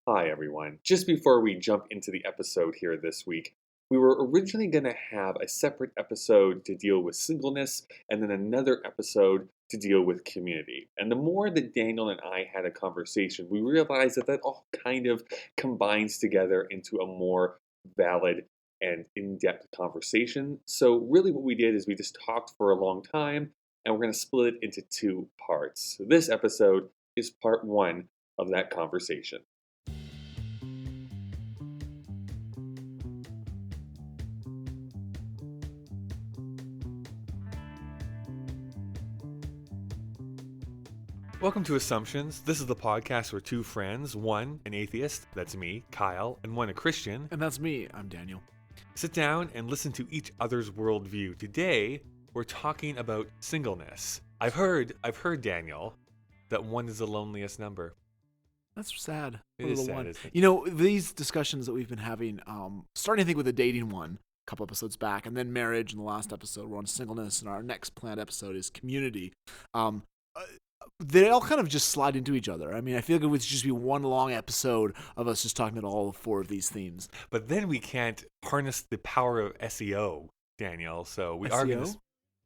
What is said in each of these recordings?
Hi, everyone. Just before we jump into the episode here this week, we were originally going to have a separate episode to deal with singleness and then another episode to deal with community. And the more that Daniel and I had a conversation, we realized that all kind of combines together into a more valid and in-depth conversation. So really what we did is we just talked for a long time and we're going to split it into two parts. So this episode is part one of that conversation. Welcome to Assumptions. This is the podcast where two friends, one an atheist, that's me, Kyle, and one a Christian, and that's me, I'm Daniel, sit down and listen to each other's worldview. Today, we're talking about singleness. I've heard, Daniel, that one is the loneliest number. That's sad. It is sad, isn't it? You know, these discussions that we've been having, starting I think with the dating one a couple episodes back, and then marriage in the last episode, we're on singleness, and our next planned episode is community. They all kind of just slide into each other. I mean, I feel like it would just be one long episode of us just talking about all four of these themes. But then we can't harness the power of SEO, Daniel, so we SEO? are going to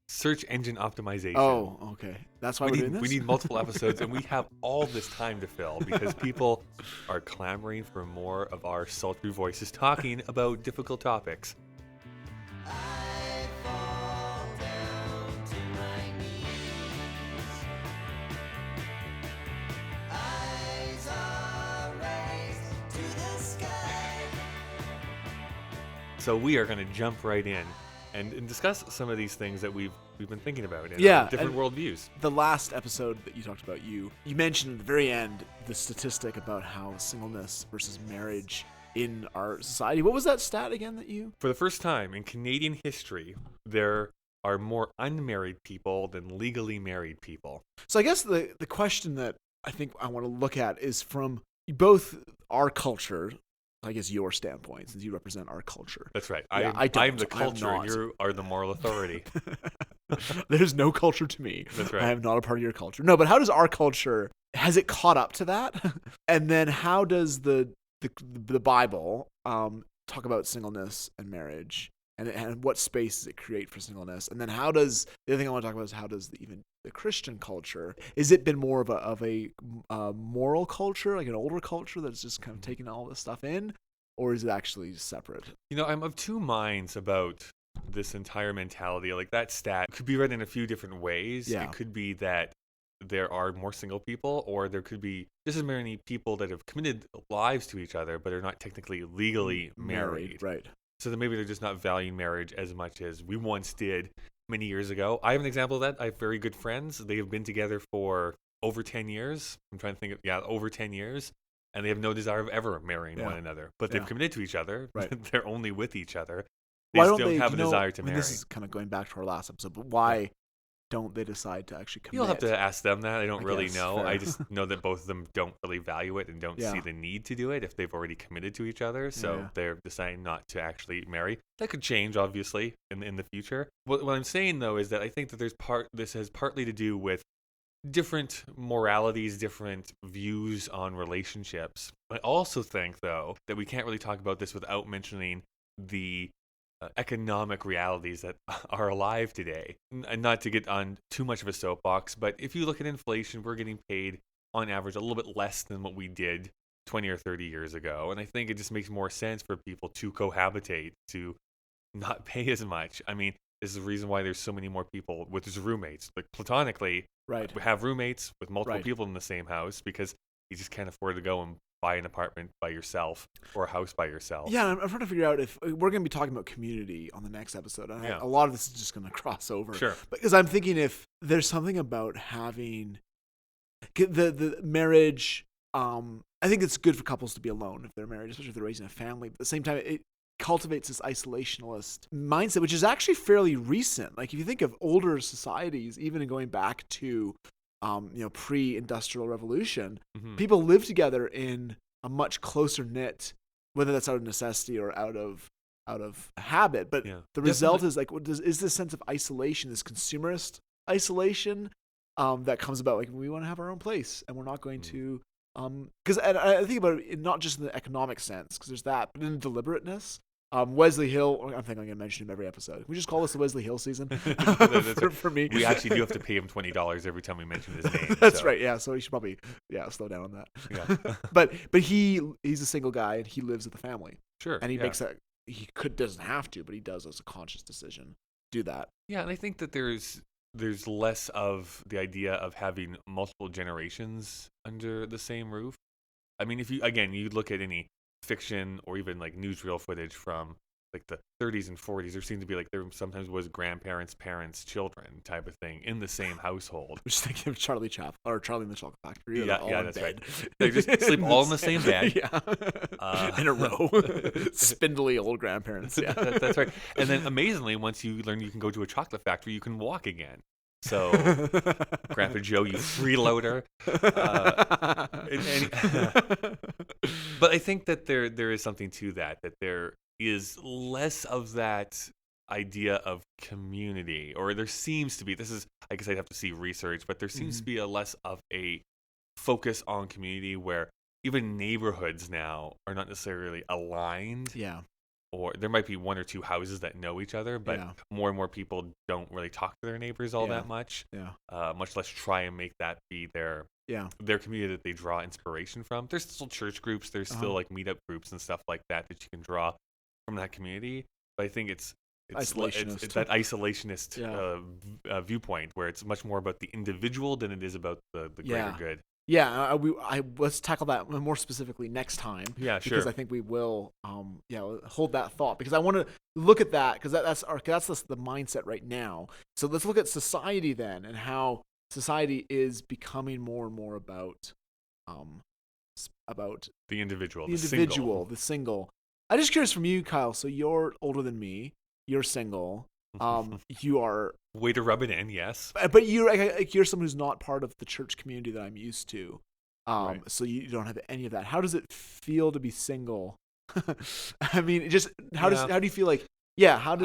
search engine optimization. Oh, okay. That's why we're doing this? We need multiple episodes, and we have all this time to fill because people are clamoring for more of our sultry voices talking about difficult topics. So we are going to jump right in and discuss some of these things that we've been thinking about in different worldviews. The last episode that you talked about, you mentioned at the very end the statistic about how singleness versus marriage in our society. What was that stat again that you? For the first time in Canadian history, there are more unmarried people than legally married people. So I guess the question that I think I want to look at is from both our culture, I guess your standpoint, since you represent our culture. That's right. Yeah, I'm the culture, and you are the moral authority. There's no culture to me. That's right. I am not a part of your culture. No, but how does our culture, has it caught up to that? And then how does the Bible talk about singleness and marriage? And what space does it create for singleness? And then how does, the other thing I want to talk about is how does even the Christian culture, is it been more of a moral culture, like an older culture that's just kind of taking all this stuff in? Or is it actually separate? You know, I'm of two minds about this entire mentality. Like that stat could be read in a few different ways. Yeah. It could be that there are more single people, or there could be just as many people that have committed lives to each other but are not technically legally married. Right. So then maybe they're just not valuing marriage as much as we once did many years ago. I have an example of that. I have very good friends. They have been together for over 10 years. I'm trying to think of, over 10 years. And they have no desire of ever marrying one another. But they've committed to each other. Right. They're only with each other. Why They don't still they have a desire to marry. This is kind of going back to our last episode, but why don't they decide to actually commit? You'll have to ask them that. I don't really know. Fair. I just know that both of them don't really value it and don't see the need to do it if they've already committed to each other. So they're deciding not to actually marry. That could change, obviously, in the future. What I'm saying, though, is that I think that this has partly to do with different moralities, different views on relationships. I also think, though, that we can't really talk about this without mentioning the economic realities that are alive today. And not to get on too much of a soapbox, but if you look at inflation, we're getting paid on average a little bit less than what we did 20 or 30 years ago. And I think it just makes more sense for people to cohabitate, to not pay as much. I mean, this is the reason why there's so many more people with his roommates. Like platonically, right. We have roommates with multiple people in the same house because you just can't afford to go and buy an apartment by yourself or a house by yourself. Yeah, I'm trying to figure out if we're going to be talking about community on the next episode. And a lot of this is just going to cross over. Sure. Because I'm thinking if there's something about having the marriage, I think it's good for couples to be alone if they're married, especially if they're raising a family. But at the same time, it cultivates this isolationist mindset, which is actually fairly recent. Like if you think of older societies, even in going back to pre-industrial revolution, people live together in a much closer knit, whether that's out of necessity or out of habit. But the result is like, is this sense of isolation, this consumerist isolation that comes about like we want to have our own place and we're not going to Because I think about it not just in the economic sense, because there's that, but in the deliberateness. Wesley Hill, I think I'm going to mention him every episode. We just call this the Wesley Hill season for me. We actually do have to pay him $20 every time we mention his name. That's right. Yeah, so he should probably slow down on that. Yeah. but he's a single guy and he lives with the family. Sure. And he makes that doesn't have to, but he does as a conscious decision do that. Yeah, and I think that there's less of the idea of having multiple generations under the same roof. I mean, if you look at any fiction or even like newsreel footage from like the 30s and 40s, there seemed to be like there sometimes was grandparents, parents, children type of thing in the same household. I'm just thinking of Charlie Chaplin or Charlie in the Chocolate Factory. Yeah, that's right. They just sleep all in the same bed. Yeah, in a row. Spindly old grandparents. Yeah, that's right. And then amazingly, once you learn you can go to a chocolate factory, you can walk again. So, Grandpa Joe, you freeloader. But I think that there is something to that there is less of that idea of community, or there seems to be. This is, I guess I'd have to see research, but there seems to be a less of a focus on community where even neighborhoods now are not necessarily aligned. Yeah. Or there might be one or two houses that know each other, but more and more people don't really talk to their neighbors all that much. Yeah. Much less try and make that be their community that they draw inspiration from. There's still church groups. There's still like meetup groups and stuff like that you can draw from that community. But I think it's isolationist. It's that isolationist viewpoint where it's much more about the individual than it is about the greater good. Yeah, let's tackle that more specifically next time. Yeah, sure. Because I think we will, hold that thought, because I want to look at that, because that's the mindset right now. So let's look at society then, and how society is becoming more and more about the individual, the single. I'm just curious from you, Kyle. So you're older than me. You're single. You are way to rub it in, yes. But you're someone who's not part of the church community that I'm used to. Right. So you don't have any of that. How does it feel to be single? I mean, just how do you feel like? Yeah, how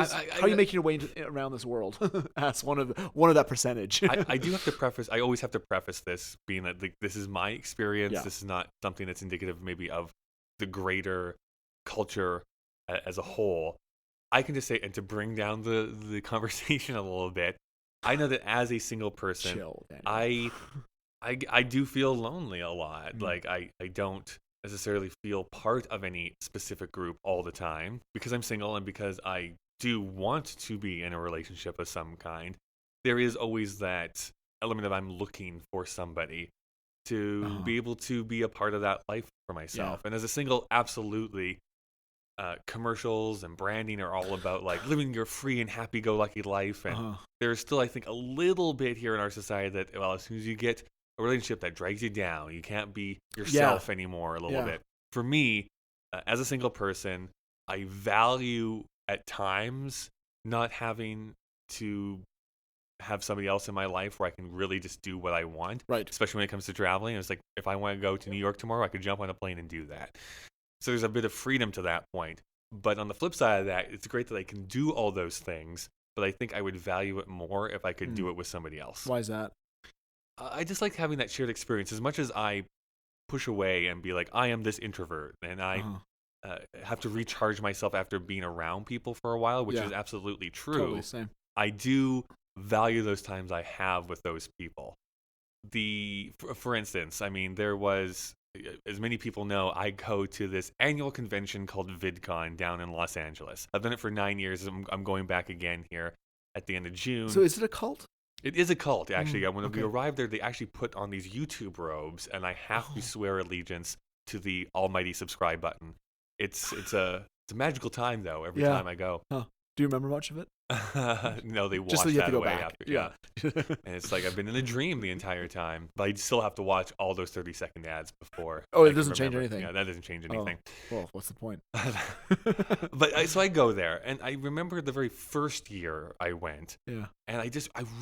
are you making your way around this world as one of that percentage? I do have to preface. I always have to preface this being that this is my experience. Yeah. This is not something that's indicative maybe of the greater culture as a whole. I can just say, and to bring down the conversation a little bit, I know that as a single person, I do feel lonely a lot. Mm-hmm. Like I don't necessarily feel part of any specific group all the time because I'm single and because I do want to be in a relationship of some kind. There is always that element of I'm looking for somebody to be able to be a part of that life for myself. Yeah. And as a single, absolutely. Commercials and branding are all about like living your free and happy-go-lucky life, and there's still, I think, a little bit here in our society that, well, as soon as you get a relationship that drags you down, you can't be yourself anymore. A little bit. For me, as a single person, I value at times not having to have somebody else in my life where I can really just do what I want. Right. Especially when it comes to traveling. It's like if I want to go to New York tomorrow, I could jump on a plane and do that. So there's a bit of freedom to that point. But on the flip side of that, it's great that I can do all those things, but I think I would value it more if I could do it with somebody else. Why is that? I just like having that shared experience. As much as I push away and be like, I am this introvert, and I have to recharge myself after being around people for a while, which is absolutely true. Totally same. I do value those times I have with those people. For instance, I mean, there was... As many people know, I go to this annual convention called VidCon down in Los Angeles. I've done it for 9 years. I'm going back again here at the end of June. So is it a cult? It is a cult, actually. When we arrived there, they actually put on these YouTube robes, and I have to swear allegiance to the almighty subscribe button. It's a magical time, though, every time I go. Huh. Do you remember much of it? No, they watch just so you have that to go away back. after. Yeah. And it's like I've been in a dream the entire time, but I still have to watch all those 30-second ads before. Oh, it doesn't change anything. Yeah, that doesn't change anything. Well, what's the point? But so I go there, and I remember the very first year I went. Yeah. And I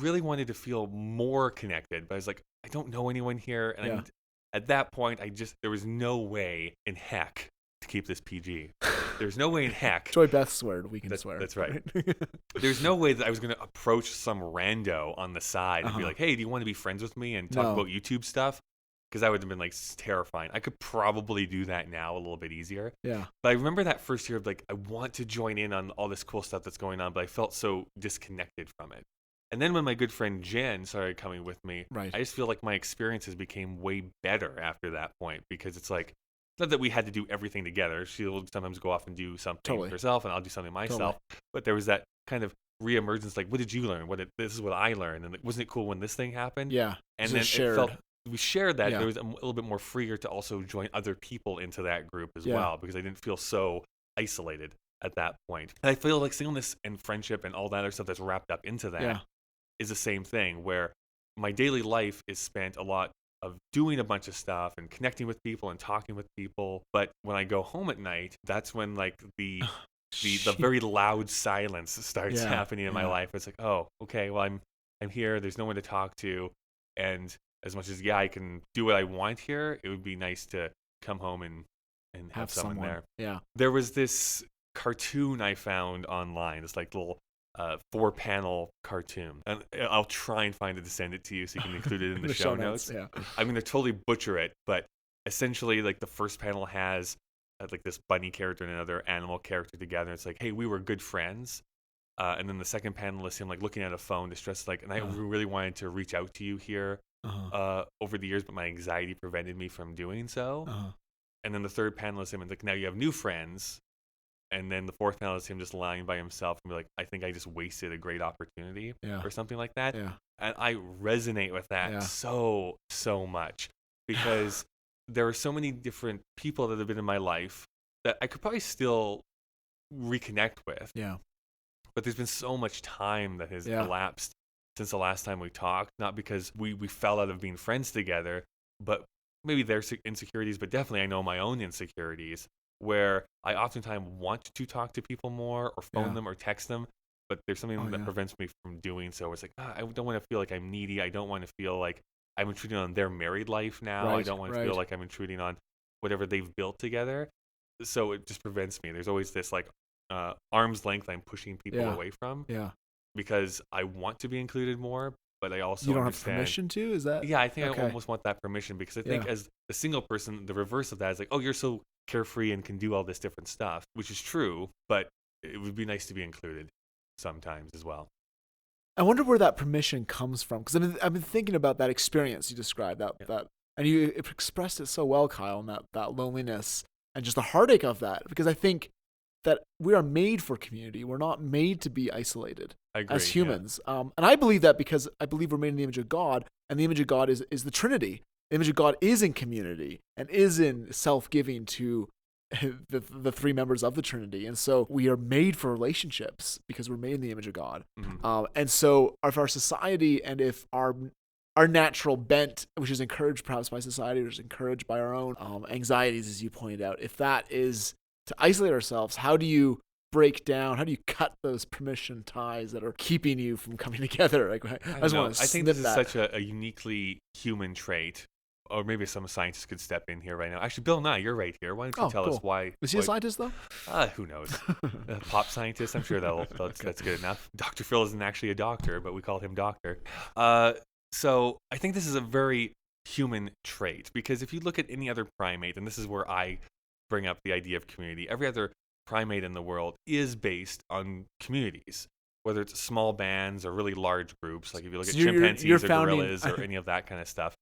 really wanted to feel more connected, but I was like, I don't know anyone here, and at that point, there was no way in heck to keep this PG. There's no way in heck. Joy Beth swear, we can swear. That's right. There's no way that I was going to approach some rando on the side and be like, hey, do you want to be friends with me and talk about YouTube stuff? because that would have been like terrifying. I could probably do that now a little bit easier. Yeah. But I remember that first year of like, I want to join in on all this cool stuff that's going on, but I felt so disconnected from it. And then when my good friend Jen started coming with me, Right. I just feel like my experiences became way better after that point, because it's like, not that we had to do everything together. She'll sometimes go off and do something herself, and I'll do something myself. But there was that kind of reemergence, like, what did you learn? This is what I learned, and wasn't it cool when this thing happened? Yeah. And then we shared that. There was a little bit more freer to also join other people into that group as well, because I didn't feel so isolated at that point. And I feel like singleness and friendship and all that other stuff that's wrapped up into that is the same thing, where my daily life is spent a lot of doing a bunch of stuff and connecting with people and talking with people. But when I go home at night, that's when like the very loud silence starts happening in my life. It's like, oh, okay, well, I'm here. There's no one to talk to. And as much as, I can do what I want here, it would be nice to come home and have someone there. Yeah. There was this cartoon I found online, this like little 4-panel cartoon. And I'll try and find it to send it to you so you can include it in the show notes. Yeah. I'm going to totally butcher it, but essentially like the first panel has like this bunny character and another animal character together. It's like, hey, we were good friends. And then the second panel is him like looking at a phone, distressed, like, and I really wanted to reach out to you here over the years, but my anxiety prevented me from doing so. And then the third panel is him, and like, now you have new friends. And then the fourth panel is him just lying by himself and be like, I think I just wasted a great opportunity or something like that. Yeah. And I resonate with that so much, because there are so many different people that have been in my life that I could probably still reconnect with. Yeah. But there's been so much time that has elapsed since the last time we talked, not because we fell out of being friends together, but maybe their insecurities, but definitely I know my own insecurities, where I oftentimes want to talk to people more or phone them or text them, but there's something that prevents me from doing so. It's like, I don't want to feel like I'm needy. I don't want to feel like I'm intruding on their married life now. I don't want to feel like I'm intruding on whatever they've built together. So it just prevents me. There's always this like arm's length I'm pushing people away from, because I want to be included more, but I also you don't understand, have permission to? Is that? Yeah, I think I almost want that permission, because I think as a single person, the reverse of that is like, oh, you're so carefree and can do all this different stuff, which is true, but it would be nice to be included sometimes as well. I wonder where that permission comes from, because I've been thinking about that experience you described, that and you expressed it so well, Kyle, and that loneliness and just the heartache of that, because I think that we are made for community. We're not made to be isolated as humans. And I believe that because I believe we're made in the image of God, and the image of God is the Trinity. The image of God is in community and is in self-giving to the three members of the Trinity. And so we are made for relationships because we're made in the image of God. And so if our society, and if our natural bent, which is encouraged perhaps by society, or is encouraged by our own anxieties, as you pointed out, if that is to isolate ourselves, how do you break down, how do you cut those permission ties that are keeping you from coming together? Like, I think this is such a uniquely human trait. Or maybe some scientists could step in here right now. Actually, Bill Nye, you're right here. Why don't you tell us why? Is he a scientist, though? Who knows? A pop scientist? I'm sure that's good enough. Dr. Phil isn't actually a doctor, but we called him Doctor. So I think this is a very human trait, because if you look at any other primate, and this is where I bring up the idea of community, every other primate in the world is based on communities, whether it's small bands or really large groups. Like if you look at chimpanzees or gorillas or any of that kind of stuff,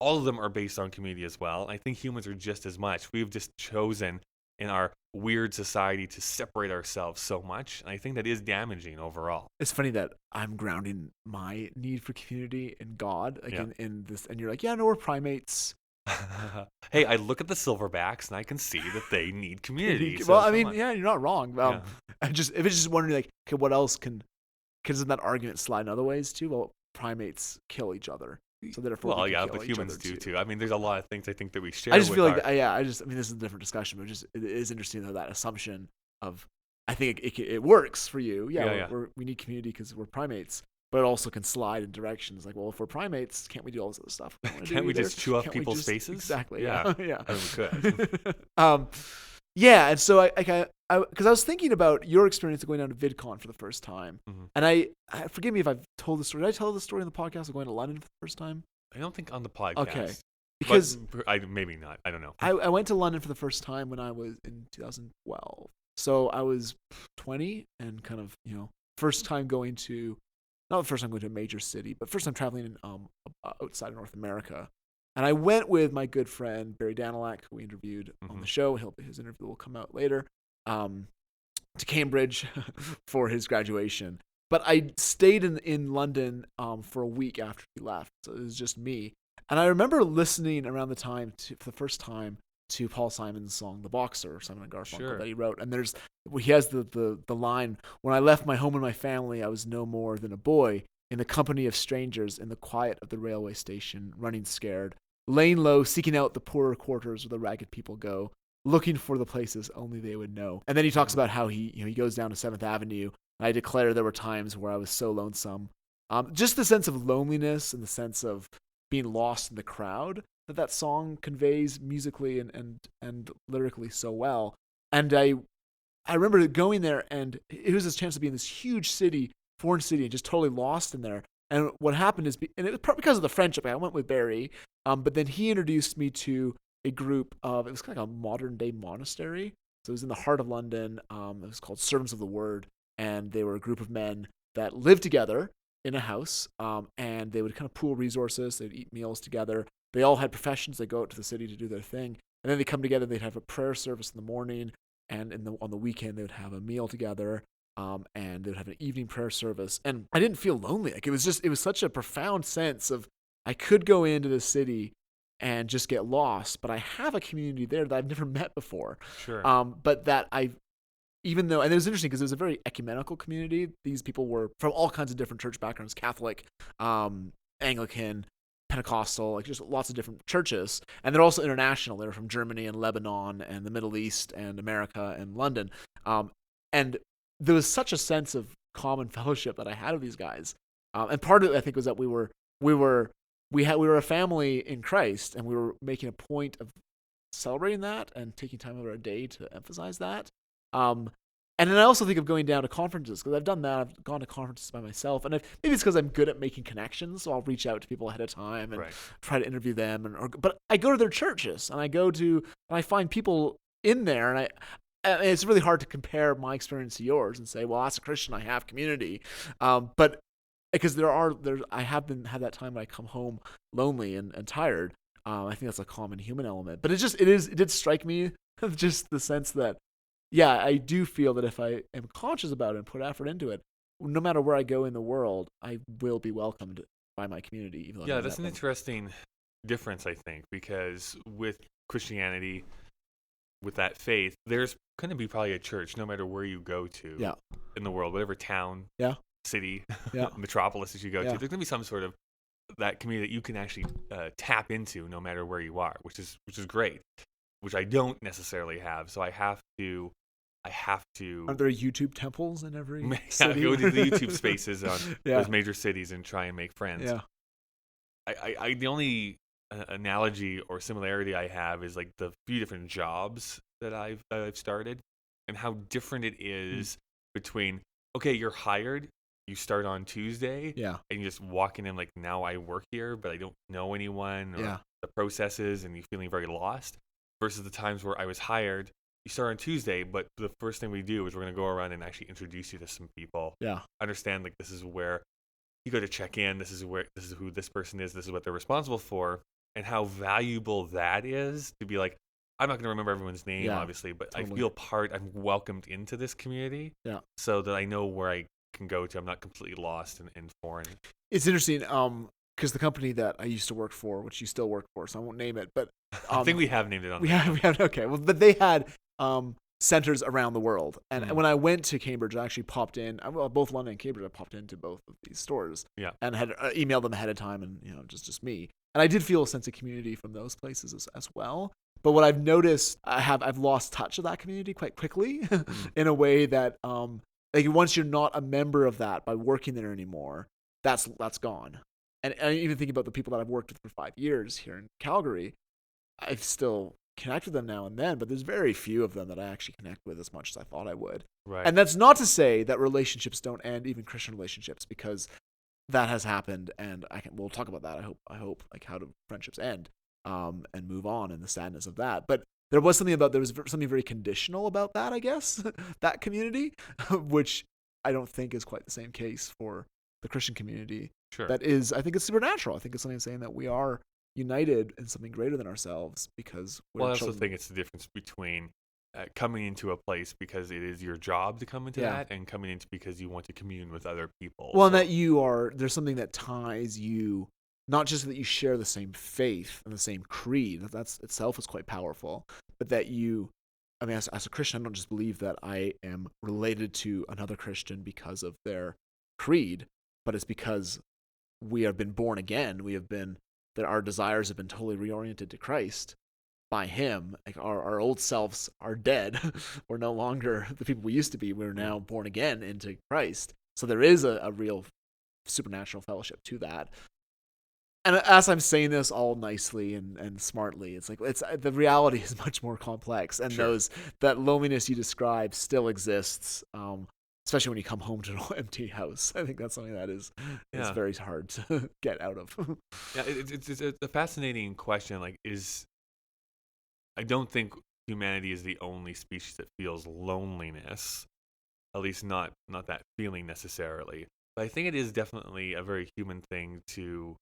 all of them are based on community as well. I think humans are just as much. We've just chosen in our weird society to separate ourselves so much. And I think that is damaging overall. It's funny that I'm grounding my need for community in God, like in this, and you're like, no, we're primates. Hey, I look at the silverbacks and I can see that they need community. Well, I mean, you're not wrong. If it's just wondering, like, okay, what else doesn't that argument slide in other ways too? Well, primates kill each other. So therefore, but humans do too. I mean, there's a lot of things I think that we share. I just feel like, I mean, this is a different discussion, but it is interesting though, that assumption of, I think it works for you. We need community because we're primates, but it also can slide in directions. Like, well, if we're primates, can't we do all this other stuff? Can't we just chew off people's faces? Exactly. Yeah. I mean, we could. And so because I was thinking about your experience of going down to VidCon for the first time, and I forgive me if I've told the story. Did I tell the story on the podcast of going to London for the first time? I don't think on the podcast. Okay. because maybe not. I don't know. I went to London for the first time when I was in 2012. So I was 20 and kind of, first time going to, not the first time going to a major city, but first time traveling outside of North America. And I went with my good friend, Barry Danilak, who we interviewed on the show. His interview will come out later, to Cambridge for his graduation. But I stayed in London for a week after he left. So it was just me. And I remember listening around the time for the first time to Paul Simon's song "The Boxer," Simon & Garfunkel, that he wrote. And he has the line, "When I left my home and my family, I was no more than a boy in the company of strangers in the quiet of the railway station, running scared, laying low, seeking out the poorer quarters where the ragged people go, looking for the places only they would know." And then he talks about how he goes down to 7th Avenue. And I declare there were times where I was so lonesome. Just the sense of loneliness and the sense of being lost in the crowd that song conveys musically and lyrically so well. And I remember going there, and it was this chance to be in this huge city, foreign city, and just totally lost in there. And what happened is, and it was because of the friendship, I went with Barry, but then he introduced me to a group of, it was kind of like a modern day monastery. So it was in the heart of London. It was called Servants of the Word, and they were a group of men that lived together in a house, and they would kind of pool resources. They'd eat meals together. They all had professions. They go out to the city to do their thing, and then they come together. They'd have a prayer service in the morning, and on the weekend they would have a meal together, and they would have an evening prayer service. And I didn't feel lonely. Like it was such a profound sense of I could go into the city and just get lost, but I have a community there that I've never met before. Sure. But that even though, and it was interesting because it was a very ecumenical community. These people were from all kinds of different church backgrounds: Catholic, Anglican, Pentecostal, like just lots of different churches. And they're also international. They're from Germany and Lebanon and the Middle East and America and London. And there was such a sense of common fellowship that I had with these guys. And part of it, I think, was that we were a family in Christ, and we were making a point of celebrating that and taking time out of our day to emphasize that. And then I also think of going down to conferences, because I've done that. I've gone to conferences by myself, and maybe it's because I'm good at making connections, so I'll reach out to people ahead of time and try to interview them. But I go to their churches, and I find people in there, and it's really hard to compare my experience to yours and say, well, as a Christian, I have community, but because I have had that time when I come home lonely and tired. I think that's a common human element, but it did strike me just the sense that, yeah, I do feel that if I am conscious about it and put effort into it, no matter where I go in the world, I will be welcomed by my community. Even though that's an interesting difference, I think, because with Christianity, with that faith, there's going to be probably a church no matter where you go to in the world, whatever town, city, metropolis that you go to. There's going to be some sort of that community that you can actually tap into no matter where you are, which is great, which I don't necessarily have. So I have to. Are there YouTube temples in every city? Go to the YouTube spaces on those major cities and try and make friends. Yeah. I the only analogy or similarity I have is like the few different jobs that I've started, and how different it is between, okay, you're hired, you start on Tuesday, and you just walk in like, now I work here, but I don't know anyone or the processes, and you're feeling very lost, versus the times where I was hired, you start on Tuesday, but the first thing we do is we're going to go around and actually introduce you to some people. Understand, like, this is where you go to check in, this is who this person is, this is what they're responsible for, and how valuable that is to be like, I'm not going to remember everyone's name, obviously, but totally. I feel I'm welcomed into this community, so that I know where I can go to. I'm not completely lost and foreign. It's interesting, because the company that I used to work for, which you still work for, so I won't name it, but I think we have named it on. We have. Okay, well, but they had centers around the world, and when I went to Cambridge, I actually popped in. Both London and Cambridge, I popped into both of these stores, and had emailed them ahead of time, and just me. And I did feel a sense of community from those places as well. But what I've noticed, I've lost touch of that community quite quickly, in a way that like once you're not a member of that by working there anymore, that's gone. And I even think about the people that I've worked with for 5 years here in Calgary. I still connect with them now and then, but there's very few of them that I actually connect with as much as I thought I would. Right. And that's not to say that relationships don't end, even Christian relationships, because that has happened, and we'll talk about that. I hope like how do friendships end. and move on in the sadness of that. But there was something very conditional about that, I guess, that community, which I don't think is quite the same case for the Christian community. Sure. That is, I think it's supernatural. I think it's something saying that we are united in something greater than ourselves because we're I also think it's the difference between coming into a place because it is your job to come into that, and coming into because you want to commune with other people. Well, so. And that there's something that ties you, not just that you share the same faith and the same creed, that's itself is quite powerful, but that as a Christian, I don't just believe that I am related to another Christian because of their creed, but it's because we have been born again. That our desires have been totally reoriented to Christ by him. Like our old selves are dead. We're no longer the people we used to be. We're now born again into Christ. So there is a real supernatural fellowship to that. And as I'm saying this all nicely and smartly, it's like the reality is much more complex, and that loneliness you describe still exists, especially when you come home to an empty house. I think that's something that is very hard to get out of. It's a fascinating question. I don't think humanity is the only species that feels loneliness, at least not that feeling necessarily. But I think it is definitely a very human thing to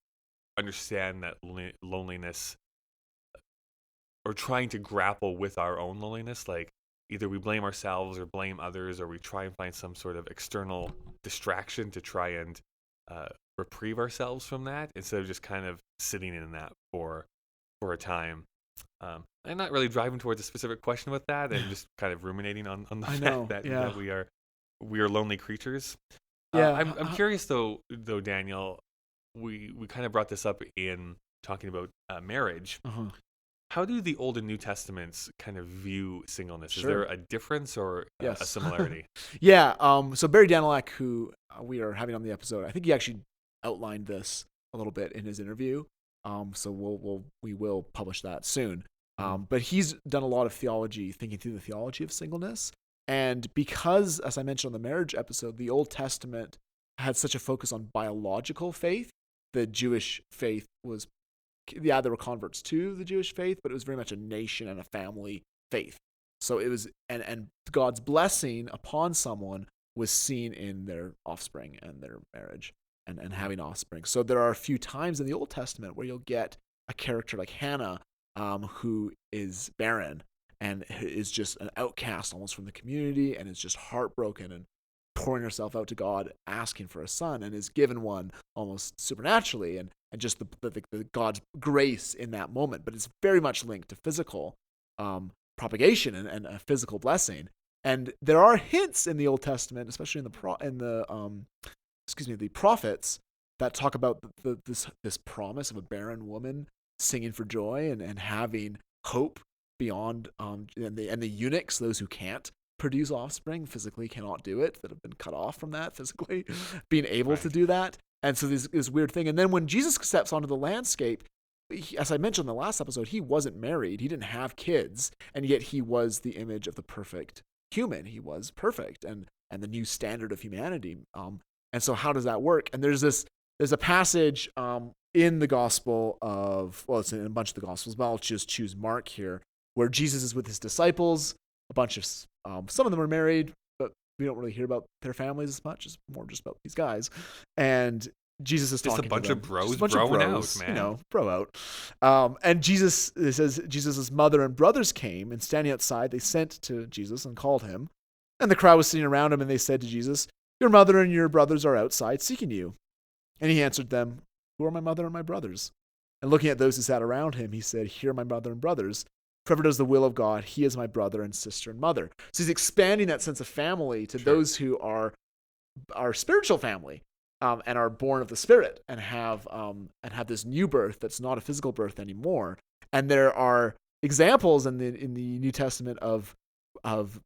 understand that loneliness, or trying to grapple with our own loneliness. Like either we blame ourselves or blame others, or we try and find some sort of external distraction to try and reprieve ourselves from that, instead of just kind of sitting in that for a time. I'm not really driving towards a specific question with that, and just kind of ruminating on the fact that we are lonely creatures. I'm curious though, Daniel. We kind of brought this up in talking about marriage. Uh-huh. How do the Old and New Testaments kind of view singleness? Sure. Is there a difference or a similarity? So Barry Danilak, who we are having on the episode, I think he actually outlined this a little bit in his interview. So we will publish that soon. But he's done a lot of thinking through the theology of singleness. And because, as I mentioned on the marriage episode, the Old Testament had such a focus on biological faith, the Jewish faith was, there were converts to the Jewish faith, but it was very much a nation and a family faith. So it was, and God's blessing upon someone was seen in their offspring and their marriage and having offspring. So there are a few times in the Old Testament where you'll get a character like Hannah, who is barren and is just an outcast almost from the community, and is just heartbroken and pouring herself out to God, asking for a son, and is given one almost supernaturally, and just the God's grace in that moment. But it's very much linked to physical propagation and a physical blessing. And there are hints in the Old Testament, especially in the prophets, that talk about this promise of a barren woman singing for joy and having hope beyond and the eunuchs, those who can't produce offspring physically, cannot do it, that have been cut off from that physically, being able to do that. And so this weird thing. And then when Jesus steps onto the landscape, as I mentioned in the last episode, he wasn't married, he didn't have kids, and yet he was the image of the perfect human. He was perfect and the new standard of humanity. And so how does that work? And there's a passage in the Gospel of, it's in a bunch of the Gospels, but I'll just choose Mark here, where Jesus is with his disciples. A bunch of some of them are married, but we don't really hear about their families as much. It's more just about these guys. And Jesus is talking to them. Just a bunch of bros, man. Bro out. And Jesus, it says, Jesus' mother and brothers came, and standing outside, they sent to Jesus and called him. And the crowd was sitting around him, and they said to Jesus, "Your mother and your brothers are outside seeking you." And he answered them, "Who are my mother and my brothers?" And looking at those who sat around him, he said, "Here are my mother and brothers. Whoever does the will of God, he is my brother and sister and mother." So he's expanding that sense of family to those who are our spiritual family, and are born of the Spirit and have this new birth that's not a physical birth anymore. And there are examples in the New Testament of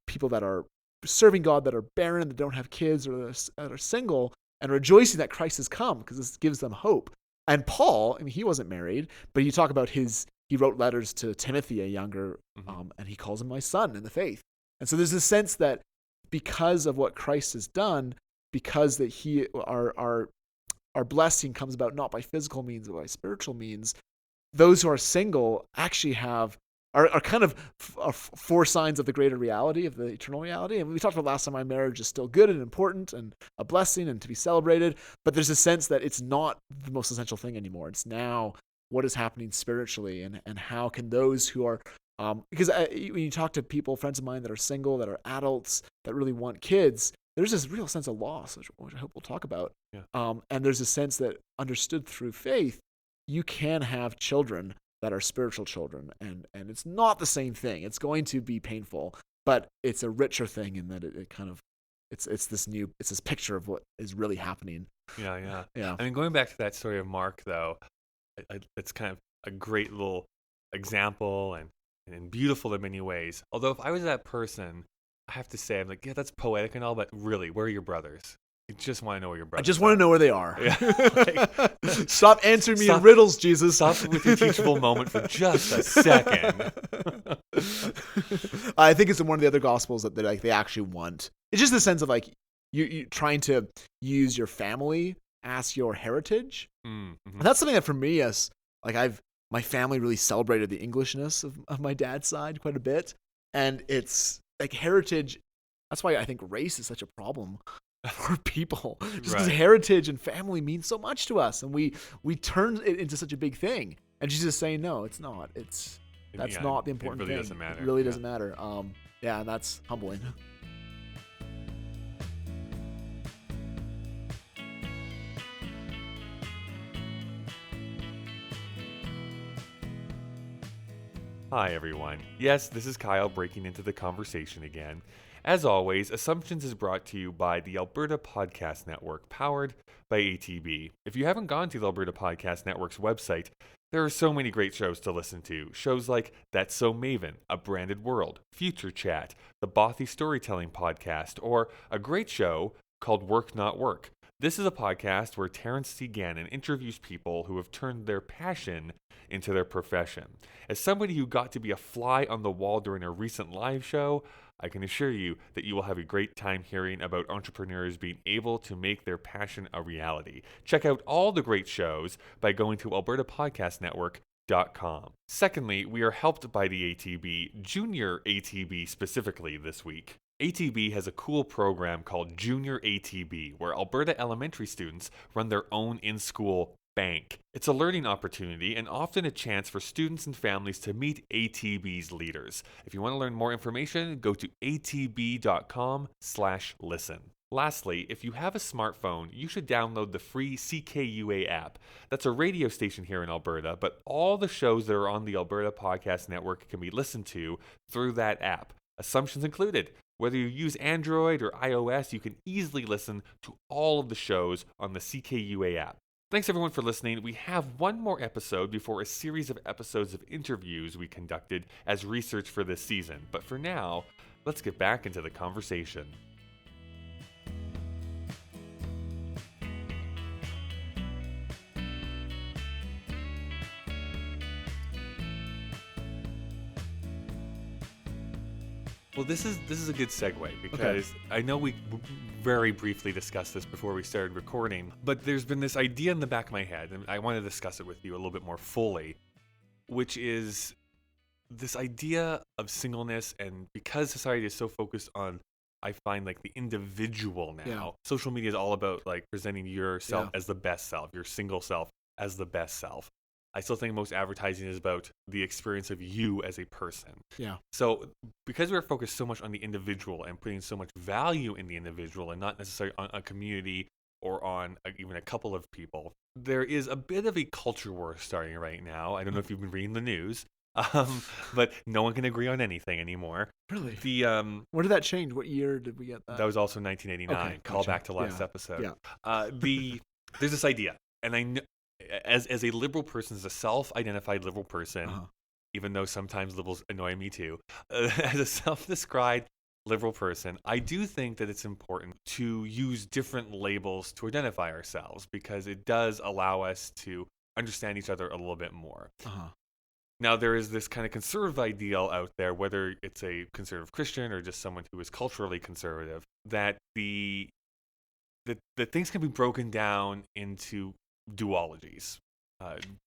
people that are serving God, that are barren, that don't have kids, or that are single, and rejoicing that Christ has come, because this gives them hope. And Paul, he wasn't married, but you talk about he wrote letters to Timothy, a younger, and he calls him my son in the faith. And so there's a sense that because of what Christ has done, because that our blessing comes about not by physical means, but by spiritual means, those who are single actually are kind of four signs of the greater reality, of the eternal reality. And we talked about last time, my marriage is still good and important and a blessing and to be celebrated. But there's a sense that it's not the most essential thing anymore. It's now what is happening spiritually, and how can those who are, because when you talk to people, friends of mine that are single, that are adults, that really want kids, there's this real sense of loss, which I hope we'll talk about. Yeah. And there's a sense that understood through faith, you can have children that are spiritual children, and it's not the same thing. It's going to be painful, but it's a richer thing in that it kind of it's this picture of what is really happening. Yeah. Yeah. I mean, going back to that story of Mark, though, it's kind of a great little example and beautiful in many ways. Although if I was that person, I have to say, I'm like, yeah, that's poetic and all, but really, where are your brothers? You just want to know where your brothers are. I just want to know where they are. Yeah. Stop answering me in riddles, Jesus. Stop with your teachable moment for just a second. I think it's in one of the other gospels that they actually want. It's just the sense of like you trying to use your family as your heritage. Mm-hmm. And that's something that for me, my family really celebrated the Englishness of my dad's side quite a bit, and it's like heritage. That's why I think race is such a problem for people, just because heritage and family means so much to us, and we turn it into such a big thing. And Jesus is saying, no, it's not. That's not the important thing. It really doesn't matter. It really doesn't matter. And that's humbling. Hi, everyone. Yes, this is Kyle breaking into the conversation again. As always, Assumptions is brought to you by the Alberta Podcast Network, powered by ATB. If you haven't gone to the Alberta Podcast Network's website, there are so many great shows to listen to. Shows like That's So Maven, A Branded World, Future Chat, the Bothy Storytelling Podcast, or a great show called Work Not Work. This is a podcast where Terrence C. Gannon interviews people who have turned their passion into their profession. As somebody who got to be a fly on the wall during a recent live show, I can assure you that you will have a great time hearing about entrepreneurs being able to make their passion a reality. Check out all the great shows by going to albertapodcastnetwork.com. Secondly, we are helped by the ATB, Junior ATB specifically this week. ATB has a cool program called Junior ATB, where Alberta elementary students run their own in-school bank. It's a learning opportunity and often a chance for students and families to meet ATB's leaders. If you want to learn more information, go to atb.com/listen. Lastly, if you have a smartphone, you should download the free CKUA app. That's a radio station here in Alberta, but all the shows that are on the Alberta Podcast Network can be listened to through that app. Assumptions included. Whether you use Android or iOS, you can easily listen to all of the shows on the CKUA app. Thanks everyone for listening. We have one more episode before a series of episodes of interviews we conducted as research for this season. But for now, let's get back into the conversation. Well, this is a good segue because I know we very briefly discussed this before we started recording, but there's been this idea in the back of my head, and I want to discuss it with you a little bit more fully, which is this idea of singleness. And because society is so focused on, I find, like, the individual now, social media is all about like presenting yourself as the best self, your single self as the best self. I still think most advertising is about the experience of you as a person. Yeah. So because we're focused so much on the individual and putting so much value in the individual and not necessarily on a community or on even a couple of people, there is a bit of a culture war starting right now. I don't know if you've been reading the news, but no one can agree on anything anymore. Really? When did that change? What year did we get that? That was also 1989. Okay, Call back to last episode. Yeah. There's this idea, and I know, as a liberal person, as a self-identified liberal person, even though sometimes liberals annoy me too, as a self-described liberal person, I do think that it's important to use different labels to identify ourselves because it does allow us to understand each other a little bit more. Now, there is this kind of conservative ideal out there, whether it's a conservative Christian or just someone who is culturally conservative, that the things can be broken down into duologies.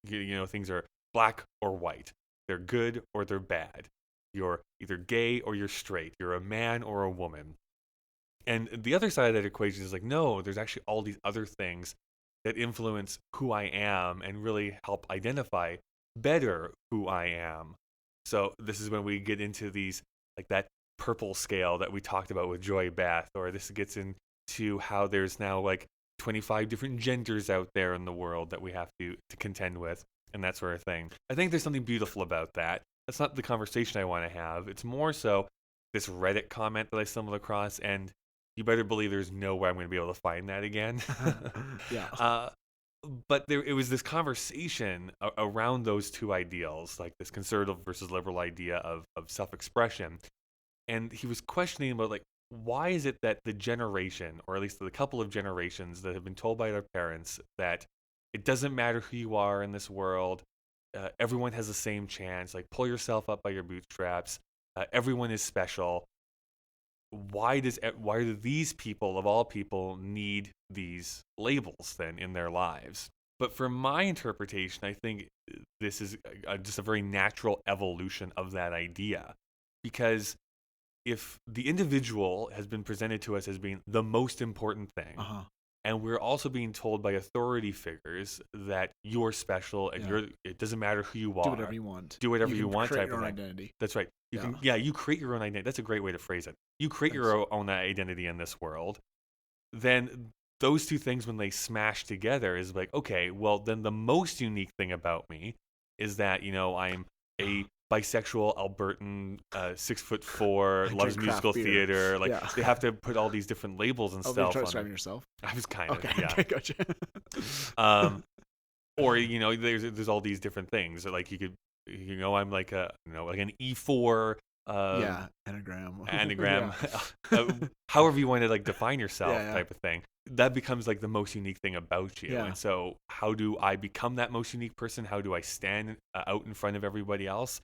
Things are black or white. They're good or they're bad. You're either gay or you're straight. You're a man or a woman. And the other side of that equation is like, no, there's actually all these other things that influence who I am and really help identify better who I am. So this is when we get into these, like that purple scale that we talked about with Joy Beth, or this gets into how there's now like 25 different genders out there in the world that we have to contend with and that sort of thing. I think there's something beautiful about that. That's not the conversation I want to have. It's more so this Reddit comment that I stumbled across, and you better believe there's no way I'm going to be able to find that again. Yeah. But it was this conversation around those two ideals, like this conservative versus liberal idea of self-expression. And he was questioning about, like, why is it that the generation, or at least the couple of generations that have been told by their parents that it doesn't matter who you are in this world, everyone has the same chance, like pull yourself up by your bootstraps, everyone is special. Why do these people of all people need these labels then in their lives? But from my interpretation, I think this is just a very natural evolution of that idea, because if the individual has been presented to us as being the most important thing, and we're also being told by authority figures that you're special and it doesn't matter who you are. Do whatever you want. Do whatever you want. Create your own identity. That's right. You create your own identity. That's a great way to phrase it. You create your own identity in this world. Then those two things, when they smash together, is like, okay, well, then the most unique thing about me is that, I'm a bisexual Albertan, 6'4", loves musical theater. Like they have to put all these different labels and stuff. Try describing yourself. I was kind of okay, gotcha. Or there's all these different things. Like you could, I'm like like an E4. Anagram. However you want to like define yourself, type of thing. That becomes like the most unique thing about you. Yeah. And so, how do I become that most unique person? How do I stand out in front of everybody else?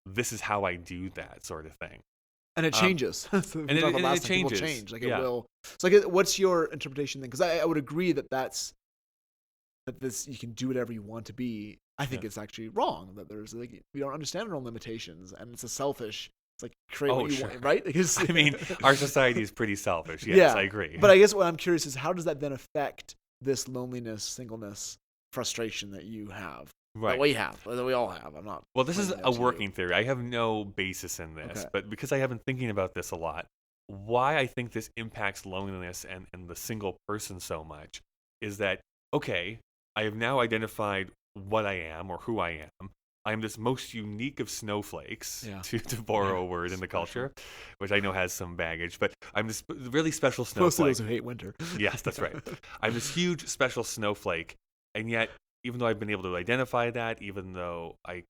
This is how I do that sort of thing. And it changes. And it changes. People change. Like it will. So, like, what's your interpretation then? Because I would agree that this you can do whatever you want to be. I think it's actually wrong. That there's like we don't understand our own limitations, and it's a selfish. It's like create what you want, right? Because, I mean, our society is pretty selfish. Yes, I agree. But I guess what I'm curious is how does that then affect this loneliness, singleness, frustration that you have? Right. That we all have. I'm not. Well, this is a working theory. I have no basis in this, but because I have been thinking about this a lot, why I think this impacts loneliness and the single person so much is that, okay, I have now identified what I am or who I am. I am this most unique of snowflakes, to borrow a word in the culture, which I know has some baggage, but I'm this really special snowflake. Most of those who hate winter. Yes, that's right. I'm this huge special snowflake, and yet, even though I've been able to identify that, even though I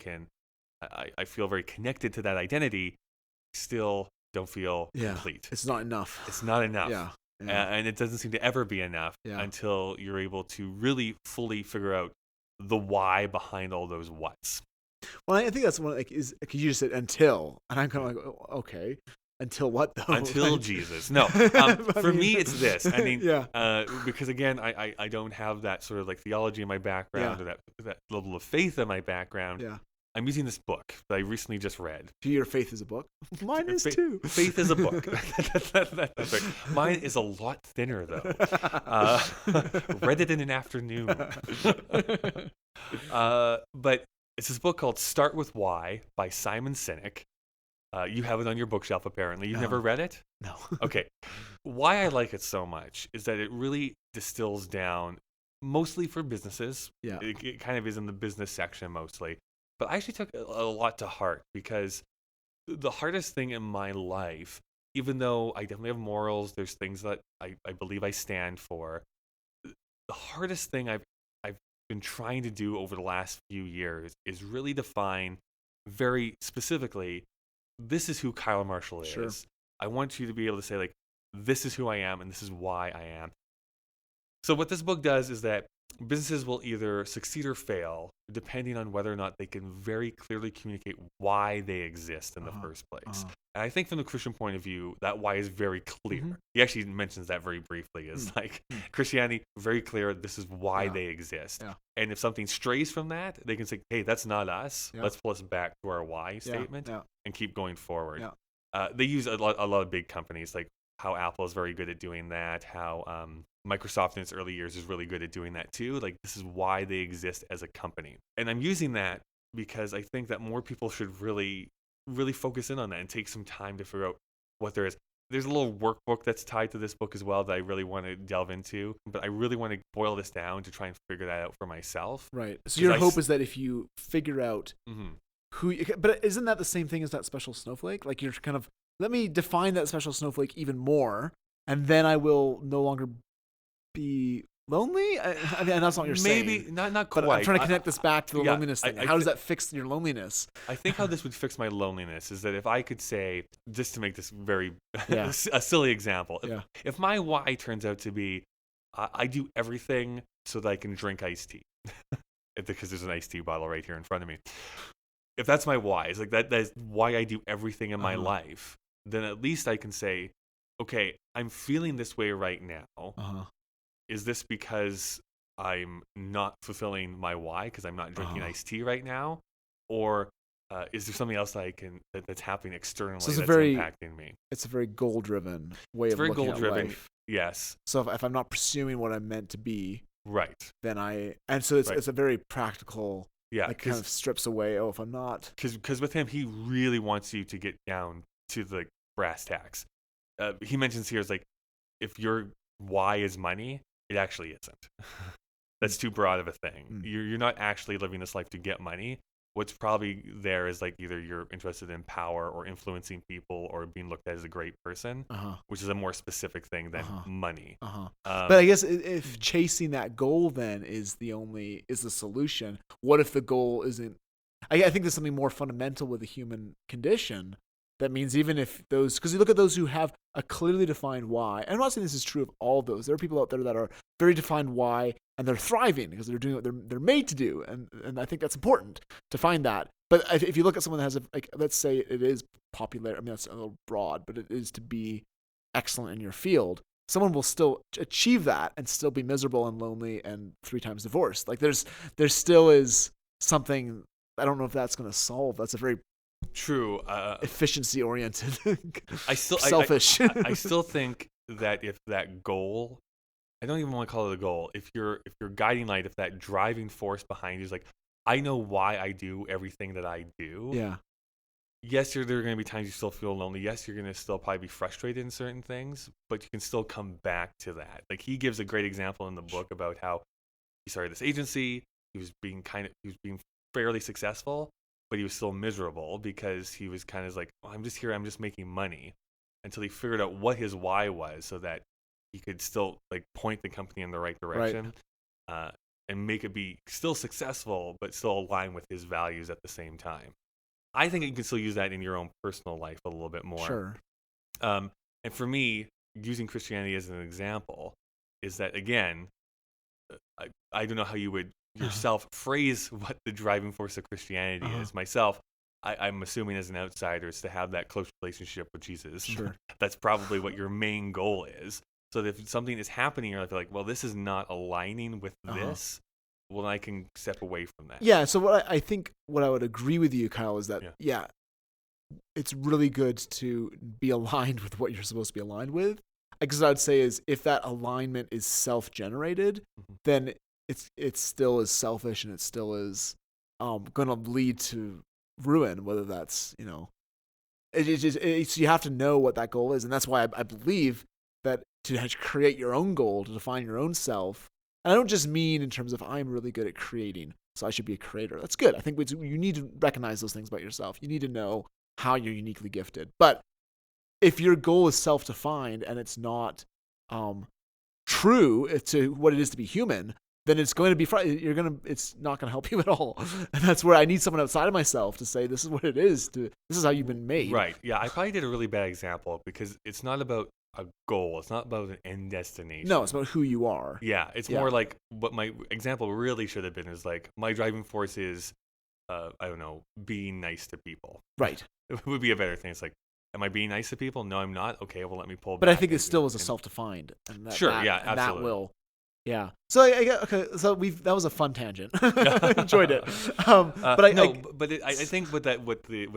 feel very connected to that identity, still don't feel complete. It's not enough. It's not enough. Yeah. And it doesn't seem to ever be enough until you're able to really fully figure out the why behind all those whats. Well, I think that's one. Like, because you just said until, and I'm kind of like, okay, until what though? Until Jesus. No, for me it's this. I mean, because again, I don't have that sort of like theology in my background or that level of faith in my background. Yeah. I'm using this book that I recently just read. Your faith is a book? Mine is too. Faith is a book. That's right. Mine is a lot thinner, though. Read it in an afternoon. But it's this book called Start With Why by Simon Sinek. You have it on your bookshelf, apparently. You've never read it? No. Okay. Why I like it so much is that it really distills down, mostly for businesses. Yeah. It kind of is in the business section mostly. But I actually took a lot to heart, because the hardest thing in my life, even though I definitely have morals, there's things that I believe I stand for, the hardest thing I've been trying to do over the last few years is really define very specifically, this is who Kyle Marshall is. Sure. I want you to be able to say, like, this is who I am and this is why I am. So what this book does is that businesses will either succeed or fail depending on whether or not they can very clearly communicate why they exist in the first place. And I think from the Christian point of view, that why is very clear. Mm-hmm. He actually mentions that very briefly. Is like Christianity, very clear, this is why they exist. Yeah. And if something strays from that, they can say, hey, that's not us. Yeah. Let's pull us back to our why statement and keep going forward. Yeah. They use a lot of big companies, like how Apple is very good at doing that, how Microsoft in its early years is really good at doing that too. Like, this is why they exist as a company. And I'm using that because I think that more people should really focus in on that and take some time to figure out what there is. There's a little workbook that's tied to this book as well that I really want to delve into, but I really want to boil this down to try and figure that out for myself. Right. So your hope is that if you figure out but isn't that the same thing as that special snowflake? Like, you're kind of, let me define that special snowflake even more, and then I will no longer be lonely? I mean, that's not what you're saying. Maybe, not quite. But I'm trying to connect this back to the loneliness thing. How does that fix your loneliness? I think how this would fix my loneliness is that if I could say, just to make this very a silly example, if my why turns out to be, I do everything so that I can drink iced tea, because there's an iced tea bottle right here in front of me. If that's my why, it's like that's why I do everything in my life, then at least I can say, okay, I'm feeling this way right now. Is this because I'm not fulfilling my why because I'm not drinking iced tea right now? Or is there something else that's happening externally that's impacting me? It's a very goal-driven way of looking at life. Yes. So if I'm not pursuing what I'm meant to be, right, then it's a very practical, kind of strips away, if I'm not. Because with him, he really wants you to get down to the brass tacks. He mentions here is like, if your why is money, it actually isn't. That's too broad of a thing. You're not actually living this life to get money. What's probably there is like either you're interested in power or influencing people or being looked at as a great person, which is a more specific thing than money. But I guess if chasing that goal then is the solution, what if the goal isn't? I think there's something more fundamental with the human condition. That means even if because you look at those who have a clearly defined why, and I'm not saying this is true of all those. There are people out there that are very defined why, and they're thriving because they're doing what they're made to do, and I think that's important to find that. But if you look at someone that has let's say it is popular, I mean that's a little broad, but it is to be excellent in your field. Someone will still achieve that and still be miserable and lonely and 3 times divorced. Like there still is something. I don't know if that's going to solve. That's a very true efficiency oriented selfish. I still think that if that goal, I don't even want to call it a goal, if your guiding light, if that driving force behind you is like, I know why I do everything that I do, yes, there are going to be times you still feel lonely, yes, you're going to still probably be frustrated in certain things, but you can still come back to that. Like, he gives a great example in the book about how he started this agency, he was being fairly successful, but he was still miserable because he was kind of like, oh, I'm just here, I'm just making money, until he figured out what his why was so that he could still like point the company in the right direction, and make it be still successful, but still align with his values at the same time. I think you can still use that in your own personal life a little bit more. Sure. And for me, using Christianity as an example is that, again, I don't know how you would yourself phrase what the driving force of Christianity is. Myself, I'm assuming as an outsider is to have that close relationship with Jesus. Sure. That's probably what your main goal is. So that if something is happening, you're like, well, this is not aligning with this, well, I can step away from that. Yeah, so what I would agree with you, Kyle, is that, it's really good to be aligned with what you're supposed to be aligned with. Because what I'd say is if that alignment is self-generated, then it still is selfish and it still is going to lead to ruin, whether that's, it's you have to know what that goal is. And that's why I believe that to create your own goal, to define your own self, and I don't just mean in terms of I'm really good at creating, so I should be a creator. That's good. I think you need to recognize those things about yourself. You need to know how you're uniquely gifted. But if your goal is self-defined and it's not true to what it is to be human, then it's going to be it's not going to help you at all. And that's where I need someone outside of myself to say, this is what it is. This is how you've been made. Right. Yeah. I probably did a really bad example because it's not about a goal. It's not about an end destination. No, it's about who you are. Yeah, it's more like what my example really should have been is like my driving force is, I don't know, being nice to people. Right. It would be a better thing. It's like, am I being nice to people? No, I'm not. Okay, well, let me pull back. But I think it still was a self-defined. And absolutely. That will. Yeah. So So that was a fun tangent. I enjoyed it. I think what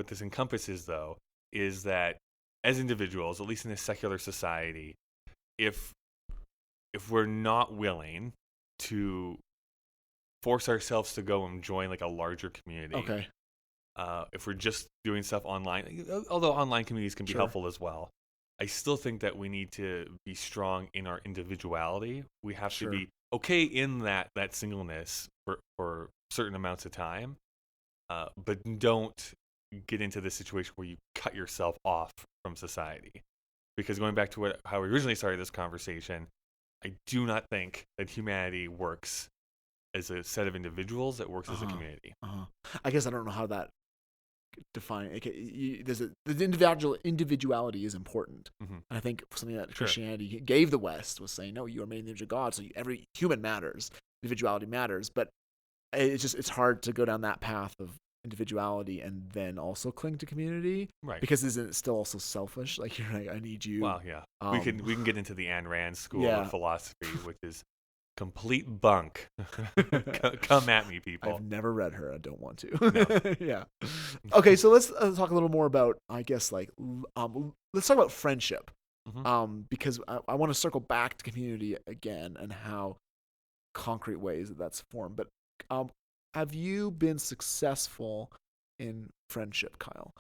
this encompasses though is that as individuals, at least in a secular society, if we're not willing to force ourselves to go and join like a larger community, okay. If we're just doing stuff online, although online communities can be helpful as well, I still think that we need to be strong in our individuality. We have to be okay in that singleness for certain amounts of time, but don't get into the situation where you cut yourself off from society. Because going back to how we originally started this conversation, I do not think that humanity works as a set of individuals. It works as a community. I guess I don't know how that define. The individuality is important, and I think something that Christianity gave the West was saying, no, you are made in the image of God, so every human matters, individuality matters. But it's hard to go down that path of individuality and then also cling to community, right? Because isn't it still also selfish? Like you're like, I need you. Well, yeah, we can get into the Ayn Rand school of philosophy, which is complete bunk. Come at me, people. I've never read her. I don't want to. No. Yeah. Okay, so let's talk a little more about, I guess, like, let's talk about friendship. Because I want to circle back to community again and how concrete ways that's formed. But have you been successful in friendship, Kyle?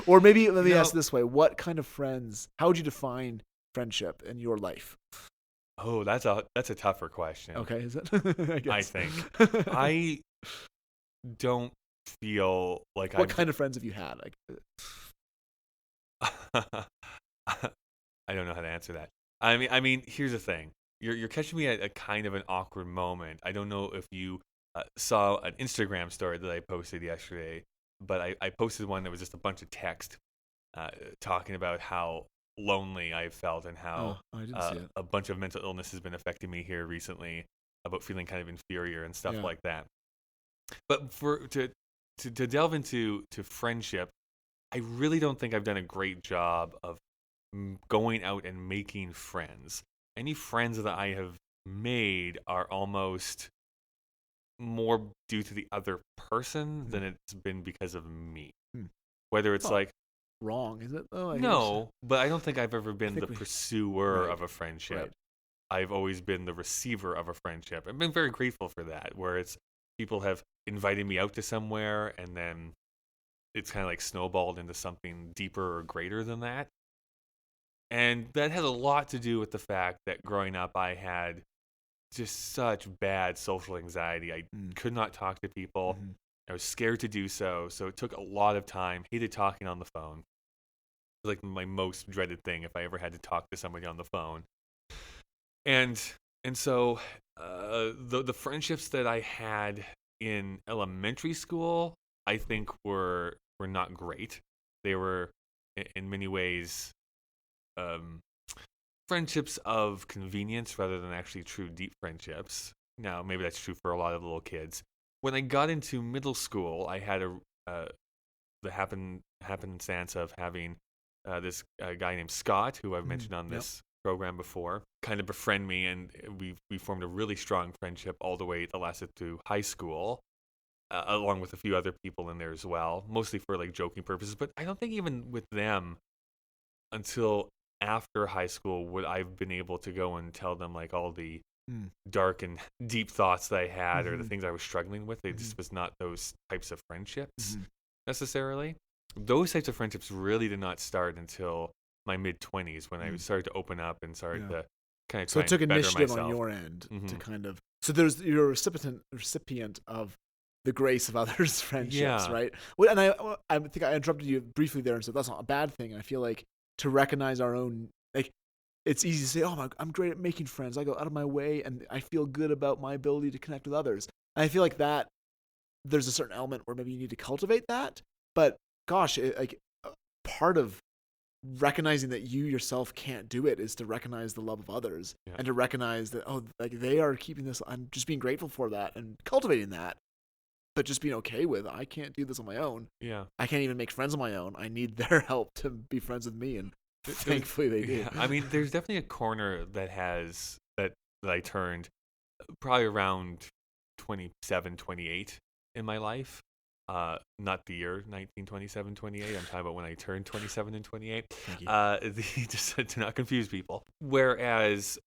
Or maybe let me ask this way: what kind of friends? How would you define friendship in your life? Oh, that's a tougher question. Okay, is it? I think I don't feel like What kind of friends have you had? I don't know how to answer that. I mean, here's the thing. You're catching me at a kind of an awkward moment. I don't know if you saw an Instagram story that I posted yesterday, but I posted one that was just a bunch of text talking about how lonely I felt and how I didn't see it. a bunch of mental illness has been affecting me here recently, about feeling kind of inferior and stuff like that. But to delve into friendship, I really don't think I've done a great job of going out and making friends. Any friends that I have made are almost more due to the other person than it's been because of me. Whether it's like wrong, is it? No, but I don't think I've ever been the pursuer of a friendship. Right. I've always been the receiver of a friendship. I've been very grateful for that, where it's people have invited me out to somewhere and then it's kind of like snowballed into something deeper or greater than that. And that has a lot to do with the fact that growing up I had just such bad social anxiety. I could not talk to people. I was scared to do so. So it took a lot of time. Hated talking on the phone. It was like my most dreaded thing if I ever had to talk to somebody on the phone. And so the friendships that I had in elementary school, I think were not great. They were in many ways friendships of convenience rather than actually true deep friendships. Now, maybe that's true for a lot of little kids. When I got into middle school, I had the happenstance of having this guy named Scott, who I've mentioned on this program before, kind of befriend me, and we formed a really strong friendship all the way that lasted through high school, along with a few other people in there as well, mostly for like joking purposes. But I don't think even with them, until after high school, would I've been able to go and tell them like all the dark and deep thoughts that I had or the things I was struggling with. It just was not those types of friendships necessarily. Those types of friendships really did not start until my mid-20s, when I started to open up and started to kind of so try it took and better initiative myself on your end to kind of, so you're a recipient of the grace of others' friendships, right? Well, and I think I interrupted you briefly there and said that's not a bad thing. I feel like to recognize our own, like, it's easy to say, oh, I'm great at making friends. I go out of my way and I feel good about my ability to connect with others. And I feel like that there's a certain element where maybe you need to cultivate that. But gosh, part of recognizing that you yourself can't do it is to recognize the love of others and to recognize that, oh, like they are keeping this. I'm just being grateful for that and cultivating that, but just being okay with, I can't do this on my own. Yeah. I can't even make friends on my own. I need their help to be friends with me. And thankfully they do. Yeah. I mean, there's definitely a corner that I turned probably around 27, 28 in my life. Not the year 1927, 28. I'm talking about when I turned 27 and 28. Thank you. Just to not confuse people. Whereas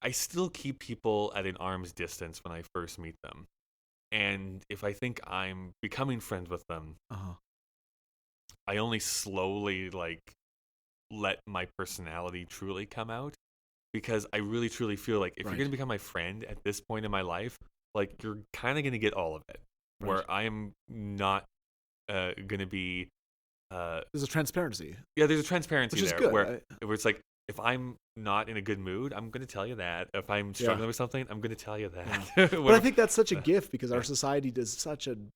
I still keep people at an arm's distance when I first meet them. And if I think I'm becoming friends with them, I only slowly let my personality truly come out, because I really truly feel like if you're going to become my friend at this point in my life, like you're kind of going to get all of it. Where I am not going to be. There's a transparency. Yeah, there's a transparency which is there good. where it's like, if I'm not in a good mood, I'm going to tell you that. If I'm struggling with something, I'm going to tell you that. Yeah. But I think that's such a gift, because our society does such an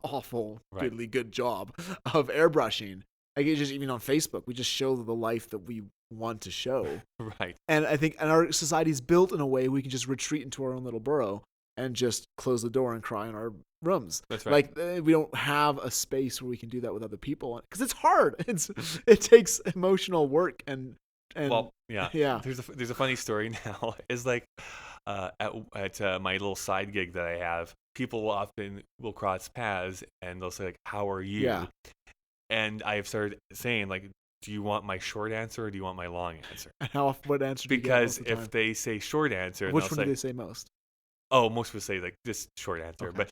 awful, really good job of airbrushing. Like, it's just, even on Facebook, we just show the life that we want to show. Right. And I think, and our society is built in a way we can just retreat into our own little burrow and just close the door and cry in our rooms. That's right. Like, we don't have a space where we can do that with other people, because it's hard. It takes emotional work and well, yeah. There's a funny story now. Is like at my little side gig that I have, people will cross paths and they'll say like, "How are you?" Yeah. And I've started saying like, "Do you want my short answer or do you want my long answer?" And what answer do you get most of the time? Because if they say short answer, which one do they say most? Oh, most would say like just short answer, Okay.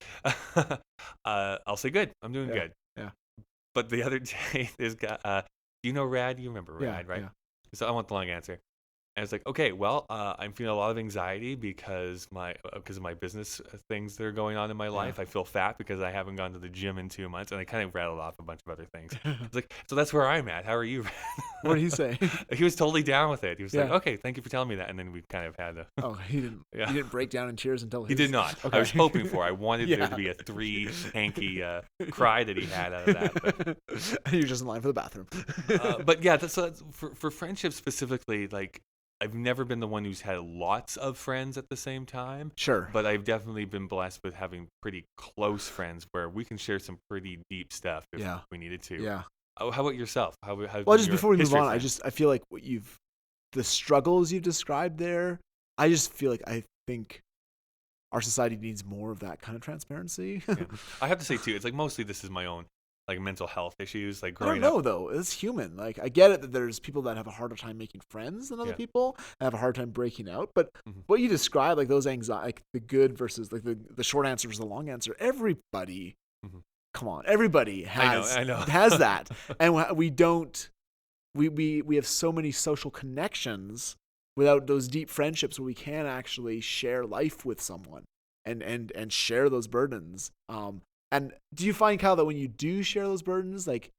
but I'll say good. I'm doing good. Yeah. But the other day, this guy, do you know Rad? You remember Rad, right? Yeah. So I want the long answer. And it's like, okay, well, I'm feeling a lot of anxiety because of my business things that are going on in my life. I feel fat because I haven't gone to the gym in 2 months, and I kind of rattled off a bunch of other things. It's like, so that's where I'm at. How are you? What did he say? He was totally down with it. He was like, okay, thank you for telling me that. And then we kind of had a. Oh, he didn't. Yeah. He didn't break down in tears until he did not. Okay. I was hoping for. I wanted there to be a 3 hanky cry that he had out of that. But you're just in line for the bathroom. But yeah, that's for friendships specifically, like. I've never been the one who's had lots of friends at the same time. Sure. But I've definitely been blessed with having pretty close friends where we can share some pretty deep stuff if we needed to. Yeah. Oh, how about yourself? Well, just before we move on, I feel like the struggles you've described there, I just feel like I think our society needs more of that kind of transparency. Yeah. I have to say too, it's like mostly this is my own like mental health issues, like I growing don't know up. though. It's human. Like, I get it that there's people that have a harder time making friends than other people and have a hard time breaking out. But what you describe, like those anxiety, like the good versus like the short answer versus the long answer, everybody, come on, everybody has I know. has that, and we don't. We have so many social connections without those deep friendships where we can actually share life with someone and share those burdens. And do you find, Kyle, that when you do share those burdens, like,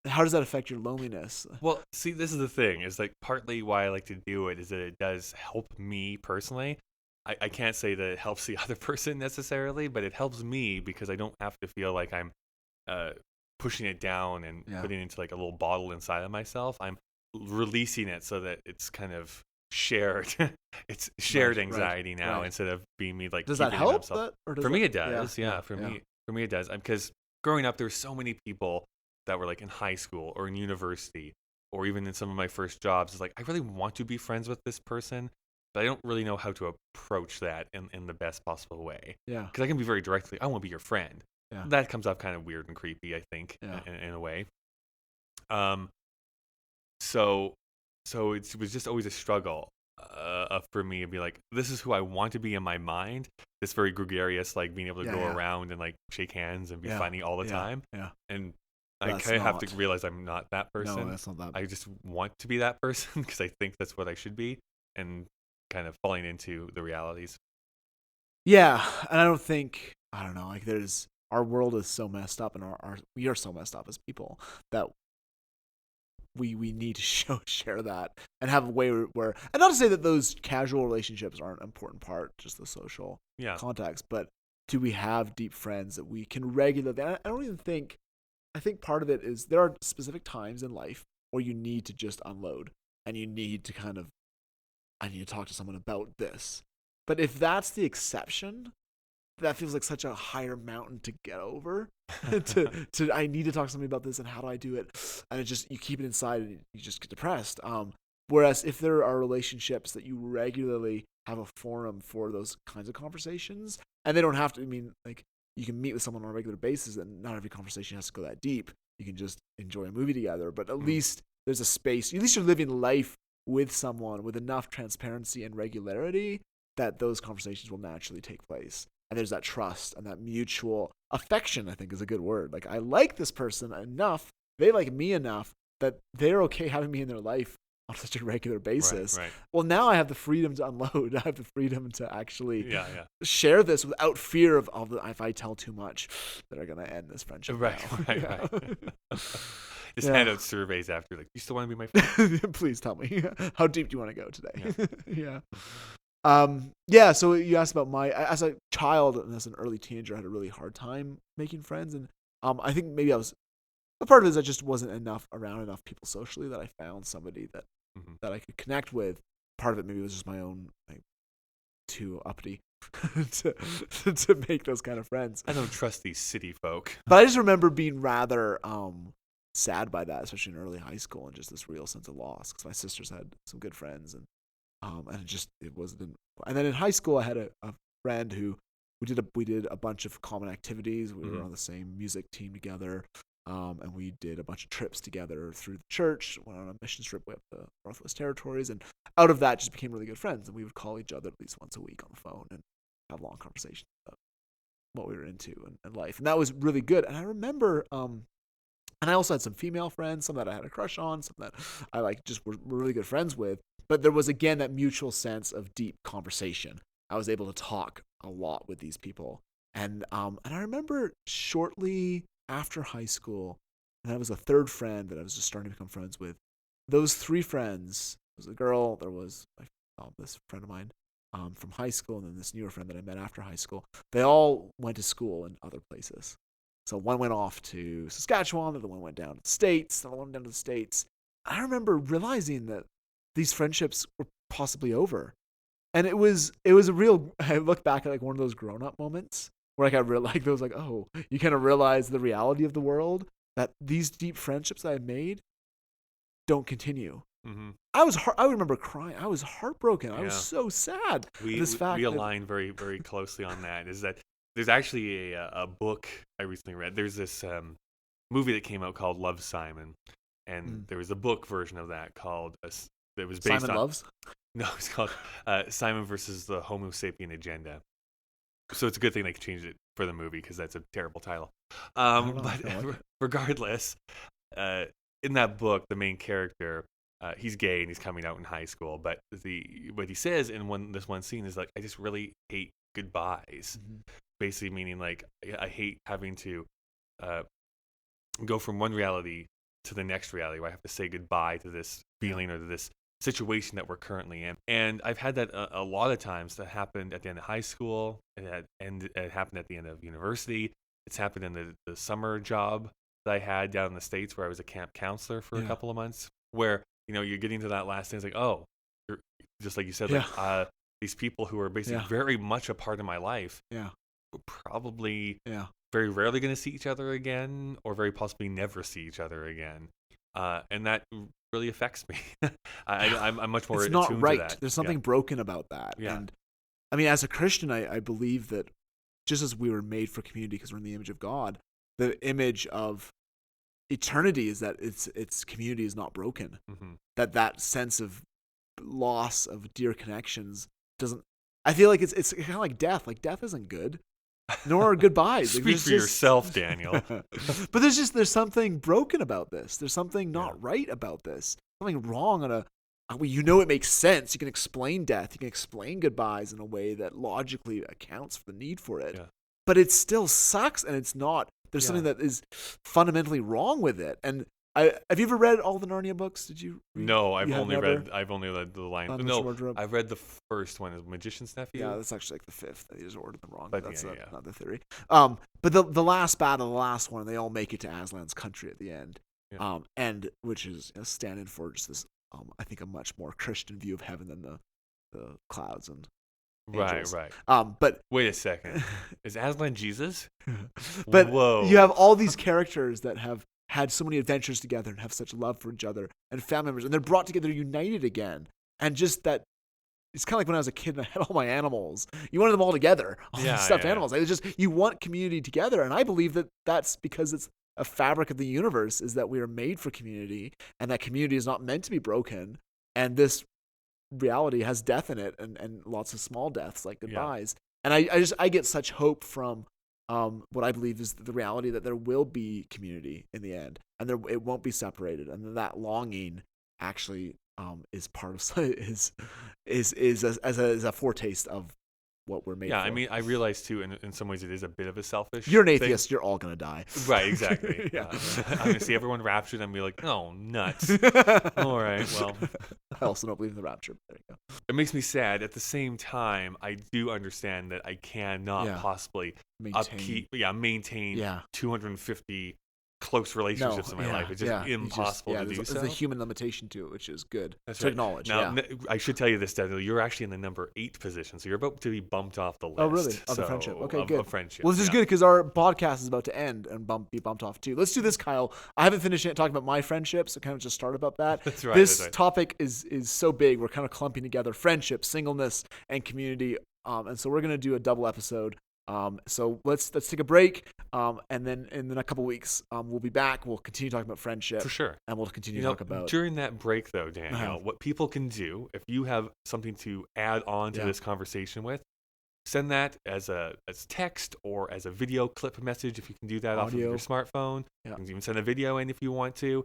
how does that affect your loneliness? Well, see, this is the thing. Is like partly why I like to do it is that it does help me personally. I can't say that it helps the other person necessarily, but it helps me because I don't have to feel like I'm pushing it down and putting it into like a little bottle inside of myself. I'm releasing it so that it's kind of shared. It's shared anxiety now instead of being me like. Does that help? For me, it does. Yeah, for me, it does. Because growing up, there were so many people that were like in high school or in university or even in some of my first jobs. It's like, I really want to be friends with this person, but I don't really know how to approach that in the best possible way. Yeah. Because I can be very directly, I want to be your friend. Yeah. That comes off kind of weird and creepy, I think, in a way. So it was just always a struggle for me to be like, this is who I want to be in my mind. This very gregarious, like being able to go around and like shake hands and be funny all the time. Yeah. And I kind of have to realize I'm not that person. No, that's not that. I just want to be that person because I think that's what I should be, and kind of falling into the realities. Yeah, and I don't know, like our world is so messed up, and we are so messed up as people that we need to share that and have a way where, and not to say that those casual relationships aren't an important part, just the social contacts, but do we have deep friends that we can regularly? I think part of it is there are specific times in life or you need to just unload, and you need to I need to talk to someone about this. But if that's the exception, that feels like such a higher mountain to get over. to I need to talk to somebody about this, and how do I do it? And you keep it inside, and you just get depressed. Whereas if there are relationships that you regularly have a forum for those kinds of conversations, and they don't have to. I mean, like, you can meet with someone on a regular basis, and not every conversation has to go that deep. You can just enjoy a movie together, but at least there's a space. At least you're living life with someone with enough transparency and regularity that those conversations will naturally take place. And there's that trust and that mutual affection, I think is a good word. Like, I like this person enough, they like me enough that they're okay having me in their life on such a regular basis. Right. Well, now I have the freedom to unload. I have the freedom to actually share this without fear of if I tell too much, they're going to end this friendship. Right. Just hand out surveys after, like, you still want to be my friend? Please tell me. How deep do you want to go today? Yeah. So you asked about as a child and as an early teenager, I had a really hard time making friends. And I think maybe a part of it is I just wasn't around enough people socially that I found somebody that I could connect with. Part of it maybe was just my own, like, too uppity to make those kind of friends. I don't trust these city folk. But I just remember being rather sad by that, especially in early high school, and just this real sense of loss, because my sisters had some good friends, and it wasn't. And then in high school, I had a friend who we did a bunch of common activities. We were on the same music team together, and we did a bunch of trips together through the church. Went on a mission trip with the Northwest Territories, and out of that, just became really good friends. And we would call each other at least once a week on the phone and have long conversations about what we were into and life, and that was really good. And I remember. And I also had some female friends, some that I had a crush on, some that I just were really good friends with. But there was, again, that mutual sense of deep conversation. I was able to talk a lot with these people. And I remember shortly after high school, and I was a third friend that I was just starting to become friends with. Those three friends, there was a girl, there was this friend of mine from high school, and then this newer friend that I met after high school. They all went to school in other places. So one went off to Saskatchewan, the other one went down to the States, the other one went down to the States. I remember realizing that these friendships were possibly over. And it was a real, I look back at one of those grown-up moments where I got oh, you kind of realize the reality of the world, that these deep friendships that I made don't continue. Mm-hmm. I remember crying. I was heartbroken. I was so sad. We align very, very closely on that. Is that there's actually a book I recently read. There's this movie that came out called Love, Simon, and there was a book version of that called that was based Simon on Loves. No, it's called Simon versus the Homo sapien Agenda. So it's a good thing they changed it for the movie because that's a terrible title. But regardless, in that book, the main character, he's gay and he's coming out in high school. But what he says in this one scene is like, I just really hate goodbyes. Basically meaning like I hate having to go from one reality to the next reality where I have to say goodbye to this feeling or to this situation that we're currently in. And I've had that a lot of times. That happened at the end of high school. It happened at the end of university. It's happened in the summer job that I had down in the States where I was a camp counselor for a couple of months, where, you're getting to that last thing. It's like, oh, you're, just like you said, these people who are basically very much a part of my life we're probably very rarely going to see each other again, or very possibly never see each other again. And that really affects me. I'm much more attuned to that. There's something broken about that. Yeah. And I mean, as a Christian, I believe that just as we were made for community because we're in the image of God, the image of eternity is that its community is not broken. That sense of loss of dear connections doesn't. I feel like it's kind of like death. Like, death isn't good. Nor are goodbyes. Speak for yourself, Daniel. But there's something broken about this. There's something not right about this. Something wrong on it makes sense. You can explain death. You can explain goodbyes in a way that logically accounts for the need for it. Yeah. But it still sucks, and it's not. There's something that is fundamentally wrong with it. And have you ever read all the Narnia books? Did you? No, I've only read the line. No, I've read the first one, is Magician's Nephew. Yeah, that's actually like the fifth. They just ordered them wrong. But that's not the theory. But the last battle, the last one, they all make it to Aslan's country at the end. and which is standing for just this, I think, a much more Christian view of heaven than the clouds and angels. Right. But wait a second, is Aslan Jesus? But whoa, you have all these characters that have had so many adventures together and have such love for each other and family members, and they're brought together, united again, and just that. It's kind of like when I was a kid and I had all my animals. You wanted them all together, all these stuffed animals. It was just, you want community together. And I believe that that's because it's a fabric of the universe, is that we are made for community, and that community is not meant to be broken. And this reality has death in it, and lots of small deaths, like goodbyes. And I get such hope from what I believe is the reality that there will be community in the end, and it won't be separated. And that longing actually is part of is a foretaste of what we're made for. I mean, I realize too, in some ways, it is a bit of a selfish. You're an atheist. You're all gonna die. Right. Exactly. I'm gonna see everyone raptured and be like, oh, nuts. All right. Well, I also don't believe in the rapture. But there you go. It makes me sad. At the same time, I do understand that I cannot possibly maintain 250 close relationships in my life. It's just impossible to do so. There's a human limitation to it, which is good to right. acknowledge. Now, I should tell you this, Daniel. You're actually in the number 8 position, so you're about to be bumped off the list. Oh, really? Of the friendship. Okay, good. Of friendship. Well, this is good because our podcast is about to end and be bumped off too. Let's do this, Kyle. I haven't finished yet talking about my friendships. I kind of just started about that. That's right. This topic is so big. We're kind of clumping together friendship, singleness, and community. And so we're going to do a double episode. So let's take a break, and then in a couple weeks, we'll be back. We'll continue talking about friendship, for sure, and we'll continue to talk about during that break, though, Daniel. What people can do, if you have something to add on to this conversation with, send that as text or as a video clip message. If you can do that off of your smartphone, you can even send a video in if you want to.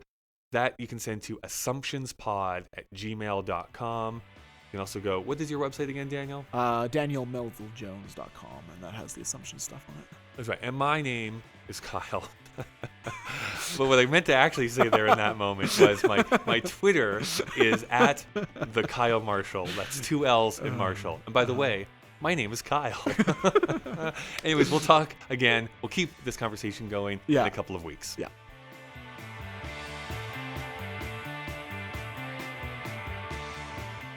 That you can send to assumptionspod@gmail.com. You can also go, what is your website again, Daniel? DanielMelvilleJones.com, and that has the assumption stuff on it. That's right. And my name is Kyle. But what I meant to actually say there in that moment was my Twitter is at the Kyle Marshall. That's 2 L's in Marshall. And by the way, my name is Kyle. Anyways, we'll talk again. We'll keep this conversation going in a couple of weeks. Yeah.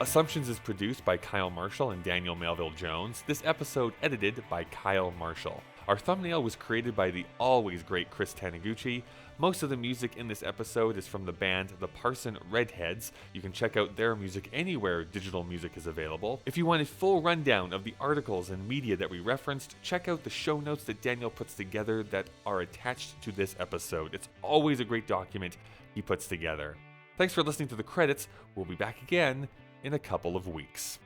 Assumptions is produced by Kyle Marshall and Daniel Melville Jones. This episode edited by Kyle Marshall. Our thumbnail was created by the always great Chris Taniguchi. Most of the music in this episode is from the band The Parson Redheads. You can check out their music anywhere digital music is available. If you want a full rundown of the articles and media that we referenced, check out the show notes that Daniel puts together that are attached to this episode. It's always a great document he puts together. Thanks for listening to the credits. We'll be back again in a couple of weeks.